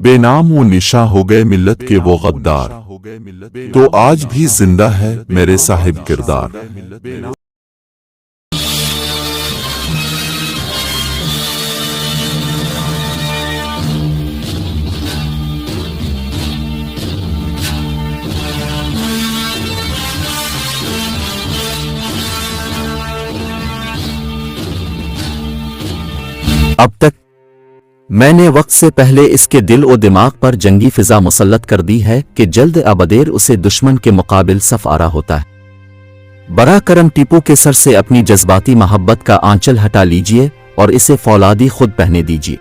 बेनाम वो निशा हो गए मिल्लत के वो गद्दार, तो आज भी जिंदा है मेरे साहिब किरदार। अब तक मैंने वक्त से पहले इसके दिल और दिमाग पर जंगी फिजा मुसल्लत कर दी है कि जल्द अबदेर उसे दुश्मन के मुकाबिल सफ आरा होता है। बरा करम टीपू के सर से अपनी जज्बाती मोहब्बत का आंचल हटा लीजिए और इसे फौलादी खुद पहने दीजिए,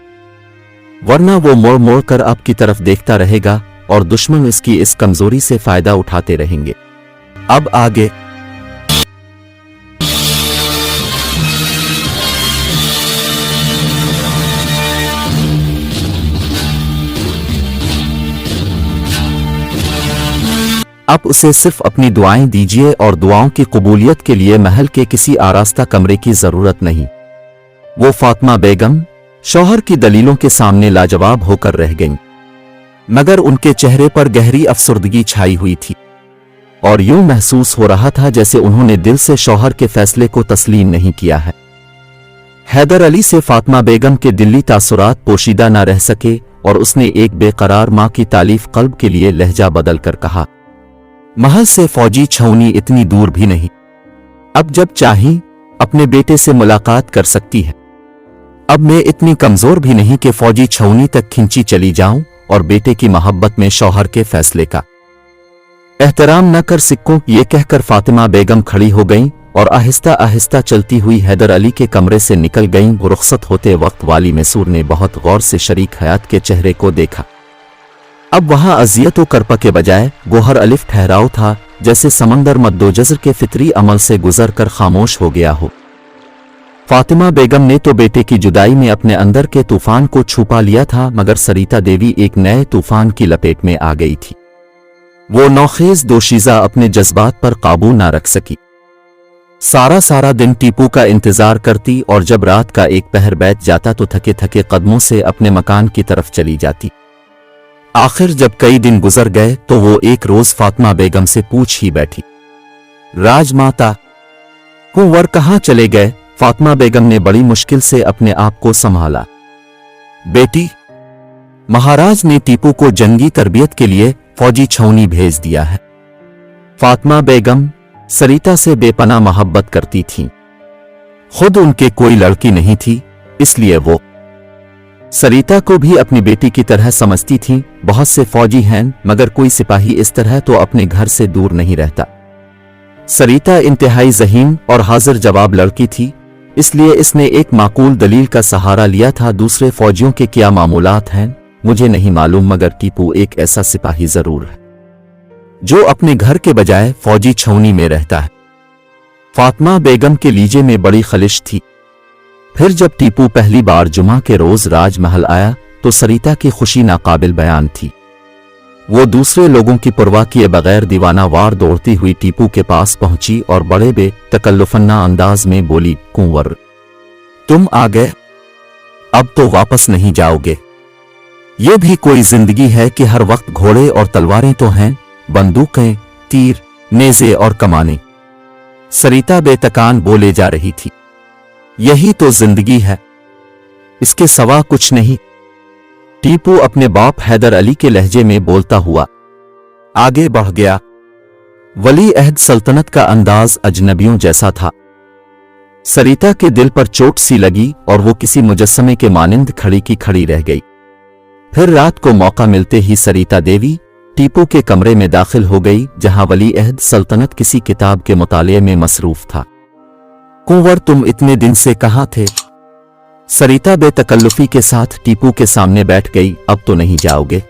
वरना वो मोड़ मोड़ कर आपकी तरफ देखता रहेगा और दुश्मन इसकी इस कमजोरी से फायदा उठाते रहेंगे। अब आगे आप उसे सिर्फ अपनी दुआएं दीजिए और दुआओं की कबूलियत के लिए महल के किसी आरास्ता कमरे की जरूरत नहीं। वो फातिमा बेगम शौहर की दलीलों के सामने लाजवाब होकर रह गईं, मगर उनके चेहरे पर गहरी अफसुर्दगी छाई हुई थी और यूं महसूस हो रहा था जैसे उन्होंने दिल से शौहर के फैसले को तस्लीम नहीं किया है। हैदर अली से फातिमा बेगम के दिली तासुरात पोशीदा न रह सके और उसने एक बेकरार मां की तारीफ कल्ब के लिए लहजा बदल कर कहा, महल से फौजी छौनी इतनी दूर भी नहीं, अब जब चाही अपने बेटे से मुलाकात कर सकती है। अब मैं इतनी कमजोर भी नहीं कि फौजी छौनी तक खिंची चली जाऊं और बेटे की मोहब्बत में शौहर के फैसले का एहतराम न कर सकूं। ये कहकर फातिमा बेगम खड़ी हो गईं और आहिस्ता आहिस्ता चलती हुई हैदर अली के कमरे से निकल गईं। रुखसत होते वक्त वाली मैसूर ने बहुत गौर से शरीक हयात के चेहरे को देखा। अब वहां अजियत व करपा के बजाय गोहर अलिफ ठहराव था, जैसे समंदर मद्दोजज़र के फितरी अमल से गुजर कर खामोश हो गया हो। फातिमा बेगम ने तो बेटे की जुदाई में अपने अंदर के तूफान को छुपा लिया था, मगर सरिता देवी एक नए तूफान की लपेट में आ गई थी। वो नौखेज दोशीज़ा अपने जज्बात पर काबू ना रख सकी। सारा दिन टीपू का इंतजार करती और जब रात का एक पहर बैठ जाता तो थके थके कदमों से अपने मकान की तरफ चली जाती। आखिर जब कई दिन गुजर गए तो वो एक रोज फातिमा बेगम से पूछ ही बैठी, राजमाता कुंवर कहाँ चले गए? फातिमा बेगम ने बड़ी मुश्किल से अपने आप को संभाला। बेटी, महाराज ने टीपू को जंगी तरबियत के लिए फौजी छौनी भेज दिया है। फातिमा बेगम सरिता से बेपनाह मोहब्बत करती थीं। खुद उनके कोई लड़की नहीं थी, इसलिए वो सरिता को भी अपनी बेटी की तरह समझती थीं। बहुत से फौजी हैं, मगर कोई सिपाही इस तरह तो अपने घर से दूर नहीं रहता। सरिता इंतहाई ज़हीन और हाजिर जवाब लड़की थी, इसलिए इसने एक माकूल दलील का सहारा लिया था। दूसरे फौजियों के क्या मामूलात हैं मुझे नहीं मालूम, मगर टीपू एक ऐसा सिपाही जरूर है जो अपने घर के बजाय फौजी छौनी में रहता है। फातिमा बेगम के लीजे में बड़ी खलिश थी। फिर जब टीपू पहली बार जुमा के रोज राजमहल आया तो सरिता की खुशी नाकाबिल बयान थी। वो दूसरे लोगों की परवाह किए बगैर दीवाना वार दौड़ती हुई टीपू के पास पहुंची और बड़े बेतकल्लुफन्ना अंदाज में बोली, कुंवर तुम आ गए, अब तो वापस नहीं जाओगे। ये भी कोई जिंदगी है कि हर वक्त घोड़े और तलवारें तो हैं, बंदूकें, तीर, नेज़े और कमाने। सरिता बेतकान बोले जा रही थी, यही तो जिंदगी है, इसके सिवा कुछ नहीं। टीपू अपने बाप हैदर अली के लहजे में बोलता हुआ आगे बढ़ गया। वली अहद सल्तनत का अंदाज अजनबियों जैसा था। सरिता के दिल पर चोट सी लगी और वो किसी मुजस्समे के मानिंद खड़ी की खड़ी रह गई। फिर रात को मौका मिलते ही सरिता देवी टीपू के कमरे में दाखिल हो गई, जहां वली अहद सल्तनत किसी किताब के मुताले में मसरूफ था। कुंवर तुम इतने दिन से कहां थे? सरिता बेतकल्लुफी के साथ टीपू के सामने बैठ गई। अब तो नहीं जाओगे?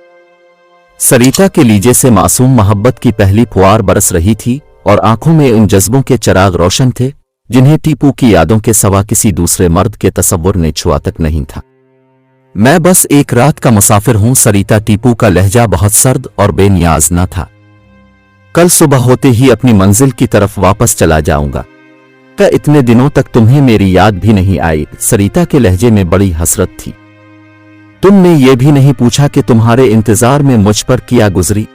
सरिता के लीजे से मासूम मोहब्बत की पहली फुआर बरस रही थी और आंखों में उन जज्बों के चिराग रोशन थे जिन्हें टीपू की यादों के सिवा किसी दूसरे मर्द के तसव्वुर ने छुआ तक नहीं था। मैं बस एक रात का मुसाफिर हूं। सरिता टीपू का लहजा बहुत सर्द और बेनियाज न था। कल सुबह होते ही अपनी मंजिल की तरफ वापस चला जाऊंगा। क्या इतने दिनों तक तुम्हें मेरी याद भी नहीं आई? सरिता के लहजे में बड़ी हसरत थी। तुमने ये भी नहीं पूछा कि तुम्हारे इंतजार में मुझ पर क्या गुजरी।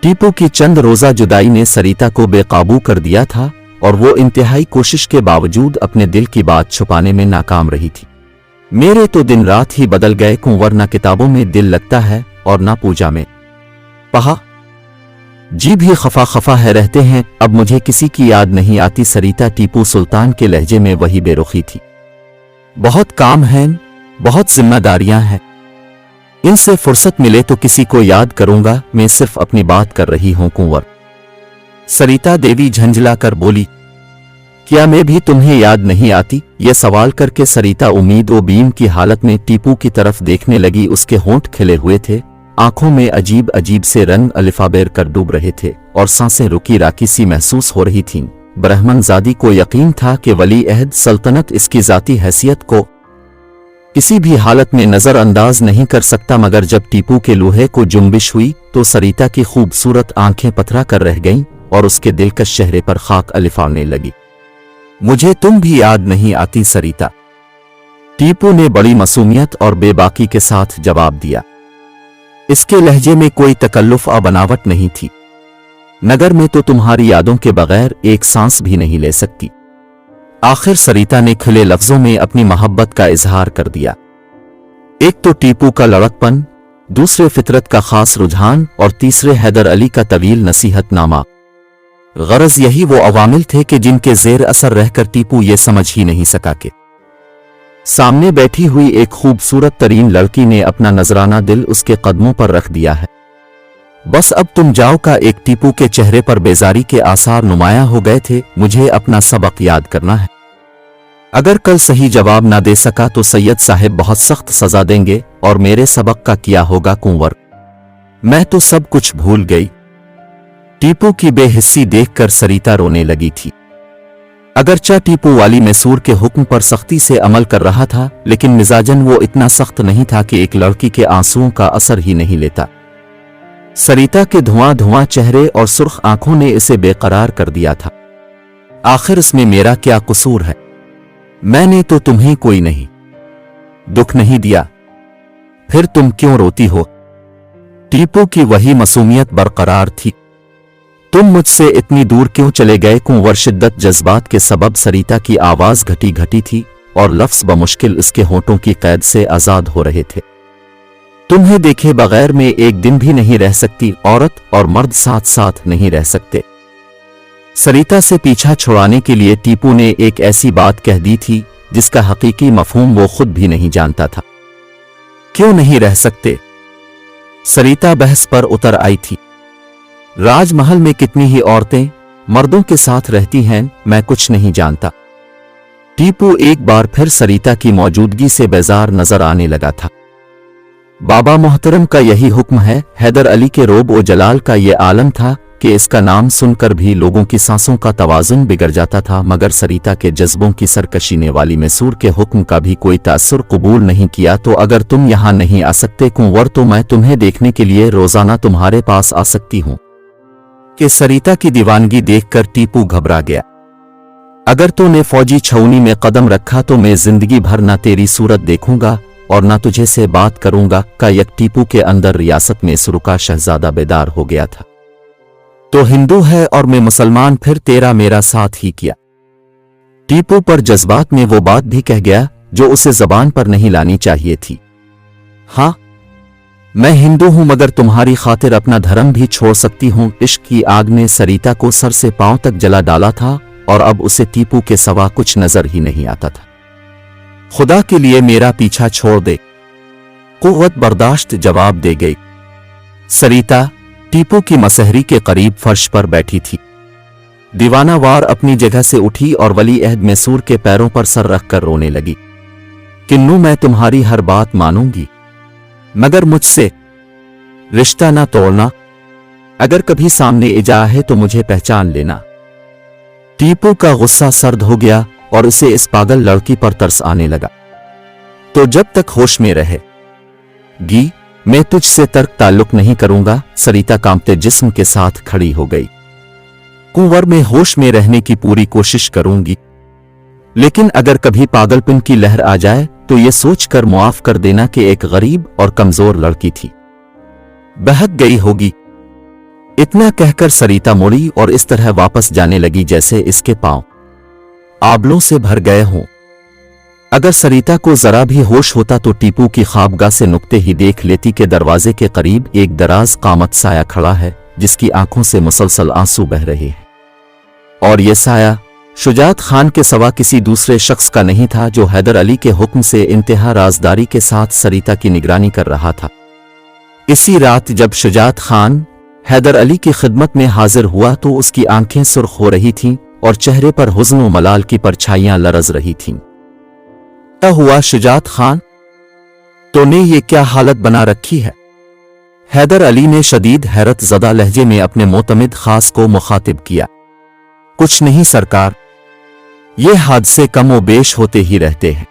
टीपू की चंद रोजा जुदाई ने सरिता को बेकाबू कर दिया था और वो इंतहाई कोशिश के बावजूद अपने दिल की बात छुपाने में नाकाम रही थी। मेरे तो दिन रात ही बदल गए कुंवर, ना किताबों में दिल लगता है और ना पूजा में। पहा जी भी खफा खफा है रहते हैं, अब मुझे किसी की याद नहीं आती। सरिता टीपू सुल्तान के लहजे में वही बेरुखी थी। बहुत काम है, बहुत जिम्मेदारियां हैं, इनसे फुर्सत मिले तो किसी को याद करूंगा, मैं सिर्फ अपनी बात कर रही हूं कुंवर। सरिता देवी झंझला कर बोली, क्या मैं भी तुम्हें याद नहीं आती? ये सवाल करके सरिता उम्मीद व बीम की हालत में टीपू की तरफ देखने लगी। उसके होंठ खिले हुए थे, आंखों में अजीब अजीब से रंग अलिफाबेर कर डूब रहे थे और सांसें रुकी राकी सी महसूस हो रही थीं। ब्राह्मणजादी को यकीन था कि वली अहद सल्तनत इसकी जाती हैसियत को किसी भी हालत में नजरअंदाज नहीं कर सकता, मगर जब टीपू के लूहे को जुम्बिश हुई तो सरिता की खूबसूरत आंखें पथरा कर रह गईं और उसके दिलकश चेहरे पर खाक अलिफाने लगी। मुझे तुम भी याद नहीं आती सरिता, टीपू ने बड़ी मासूमियत और बेबाकी के साथ जवाब दिया। इसके लहजे में कोई तकल्लुफ और बनावट नहीं थी। नगर में तो तुम्हारी यादों के बगैर एक सांस भी नहीं ले सकती। आखिर सरिता ने खुले लफ्जों में अपनी मोहब्बत का इजहार कर दिया। एक तो टीपू का लड़कपन, दूसरे फितरत का खास रुझान और तीसरे हैदर अली का तवील नसीहतनामा। गरज यही वो अवामिल थे कि जिनके जेर असर रहकर टीपू ये समझ ही नहीं सका कि सामने बैठी हुई एक खूबसूरत तरीन लड़की ने अपना नजराना दिल उसके कदमों पर रख दिया है। बस अब तुम जाओ का एक टीपू के चेहरे पर बेजारी के आसार नुमाया हो गए थे। मुझे अपना सबक याद करना है। अगर कल सही जवाब ना दे सका तो सैयद साहब बहुत सख्त सजा देंगे और मेरे सबक का क्या होगा कुंवर? मैं तो सब कुछ भूल गई। टीपू की बेहिस्सी देखकर सरिता रोने लगी थी। अगरचा टीपू वाली मैसूर के हुक्म पर सख्ती से अमल कर रहा था, लेकिन मिजाजन वो इतना सख्त नहीं था कि एक लड़की के आंसुओं का असर ही नहीं लेता। सरिता के धुआं धुआं चेहरे और सुर्ख आंखों ने इसे बेकरार कर दिया था। आखिर इसमें मेरा क्या कसूर है? मैंने तो तुम्हें कोई नहीं दुख नहीं दिया, फिर तुम क्यों रोती हो? टीपू की वही मासूमियत बरकरार थी। तुम मुझसे इतनी दूर क्यों चले गए कुंवर? शिद्दत जज्बात के सबब सरिता की आवाज घटी घटी थी और लफ्ज बमुश्किल इसके होंठों की कैद से आजाद हो रहे थे। तुम्हें देखे बगैर मैं एक दिन भी नहीं रह सकती। औरत और मर्द साथ साथ नहीं रह सकते। सरिता से पीछा छुड़ाने के लिए टीपू ने एक ऐसी बात कह दी थी जिसका हकीकी मफहूम वो खुद भी नहीं जानता था। क्यों नहीं रह सकते? सरिता बहस पर उतर आई थी। राजमहल में कितनी ही औरतें मर्दों के साथ रहती हैं, मैं कुछ नहीं जानता। टीपू एक बार फिर सरिता की मौजूदगी से बेजार नजर आने लगा था। बाबा मोहतरम का यही हुक्म है। हैदर अली के रोब और जलाल का ये आलम था कि इसका नाम सुनकर भी लोगों की सांसों का तवाजुन बिगड़ जाता था, मगर सरिता के जज्बों की सरकशीने वाली मैसूर के हुक्म का भी कोई तासुर कबूल नहीं किया। तो अगर तुम यहां नहीं आ सकते कुंवर, तो मैं तुम्हें देखने के लिए रोजाना तुम्हारे पास आ सकती हूं। कि सरिता की दीवानगी देखकर टीपू घबरा गया। अगर तूने फौजी छावनी में कदम रखा तो मैं जिंदगी भर ना तेरी सूरत देखूंगा और ना तुझे से बात करूंगा का यक टीपू के अंदर रियासत में सुरु का शहजादा बेदार हो गया था। तो हिंदू है और मैं मुसलमान, फिर तेरा मेरा साथ ही किया। टीपू पर जज्बात में वो बात भी कह गया जो उसे जबान पर नहीं लानी चाहिए थी। हाँ, मैं हिंदू हूं, मगर तुम्हारी खातिर अपना धर्म भी छोड़ सकती हूं। इश्क की आग ने सरिता को सर से पांव तक जला डाला था और अब उसे टीपू के सिवा कुछ नजर ही नहीं आता था। खुदा के लिए मेरा पीछा छोड़ दे, कुव्वत बर्दाश्त जवाब दे गई। सरिता टीपू की मसहरी के करीब फर्श पर बैठी थी। दीवानावार अपनी जगह से उठी और वली अहद मैसूर के पैरों पर सर रखकर रोने लगी। किन्नू, मैं तुम्हारी हर बात मानूंगी, मगर मुझसे रिश्ता ना तोड़ना। अगर कभी सामने इजा है तो मुझे पहचान लेना। टीपू का गुस्सा सर्द हो गया और उसे इस पागल लड़की पर तरस आने लगा। तो जब तक होश में रहे गी, मैं तुझसे तर्क ताल्लुक नहीं करूंगा। सरिता कांपते जिस्म के साथ खड़ी हो गई। कुंवर, में होश में रहने की पूरी कोशिश करूंगी, लेकिन अगर कभी पागलपन की लहर आ जाए तो ये सोचकर मुआफ कर देना कि एक गरीब और कमजोर लड़की थी, बहक गई होगी। इतना कहकर सरिता मुड़ी और इस तरह वापस जाने लगी जैसे इसके पांव आबलों से भर गए हों। अगर सरिता को जरा भी होश होता तो टीपू की ख्वाबगाह से नुकते ही देख लेती कि दरवाजे के करीब एक दराज कामत साया खड़ा है, जिसकी आंखों से मुसलसल आंसू बह रहे हैं। और ये साया शुजात खान के सिवा किसी दूसरे शख्स का नहीं था, जो हैदर अली के हुक्म से इंतहा राजदारी के साथ सरिता की निगरानी कर रहा था। इसी रात जब शुजात खान हैदर अली की खिदमत में हाजिर हुआ तो उसकी आंखें सुर्ख हो रही थीं और चेहरे पर हुज़्न व मलाल की परछाइयां लरज रही थीं। क्या हुआ शुजात खान, तूने ये क्या हालत बना रखी है? हैदर अली ने शदीद हैरत ज़दा लहजे में अपने मोतमिद खास को मुखातिब किया। कुछ नहीं सरकार, ये हादसे कम व बेश होते ही रहते हैं।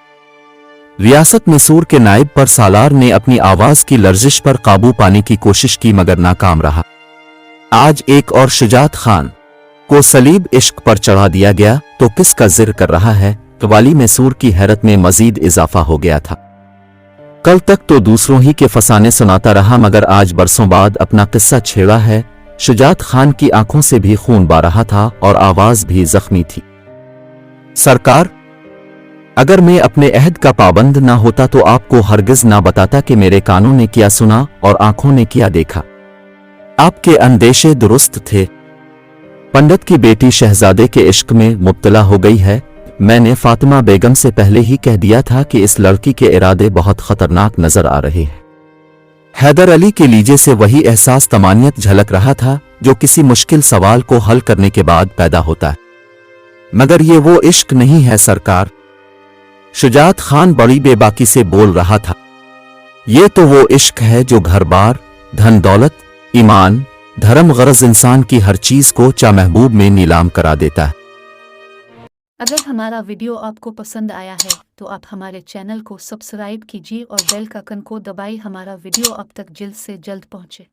रियासत मैसूर के नायब पर सालार ने अपनी आवाज की लर्जिश पर काबू पाने की कोशिश की मगर नाकाम रहा। आज एक और शुजात खान को सलीब इश्क पर चढ़ा दिया गया तो किसका जिक्र कर रहा है? वाली मैसूर की हैरत में मजीद इजाफा हो गया था। कल तक तो दूसरों ही के फसाने सुनाता रहा मगर आज बरसों बाद अपना किस्सा छेड़ा है। शुजात खान की आंखों से भी खून बह रहा था और आवाज भी जख्मी थी। सरकार, अगर मैं अपने अहद का पाबंद ना होता तो आपको हरगिज ना बताता कि मेरे कानों ने क्या सुना और आंखों ने क्या देखा। आपके अंदेशे दुरुस्त थे। पंडित की बेटी शहजादे के इश्क में मुब्तला हो गई है। मैंने फातिमा बेगम से पहले ही कह दिया था कि इस लड़की के इरादे बहुत खतरनाक नजर आ रहे हैं। हैदर अली के लीजे से वही एहसास तमानियत झलक रहा था जो किसी मुश्किल सवाल को हल करने के बाद पैदा होता है। मगर ये वो इश्क नहीं है सरकार, शुजात खान बड़ी बेबाकी से बोल रहा था। ये तो वो इश्क है जो घर बार, धन दौलत, ईमान, धर्म गरज इंसान की हर चीज को चा महबूब में नीलाम करा देता है। अगर हमारा वीडियो आपको पसंद आया है तो आप हमारे चैनल को सब्सक्राइब कीजिए और बेल का आइकन को दबाइए। हमारा वीडियो आप तक जल्द से जल्द पहुंचे।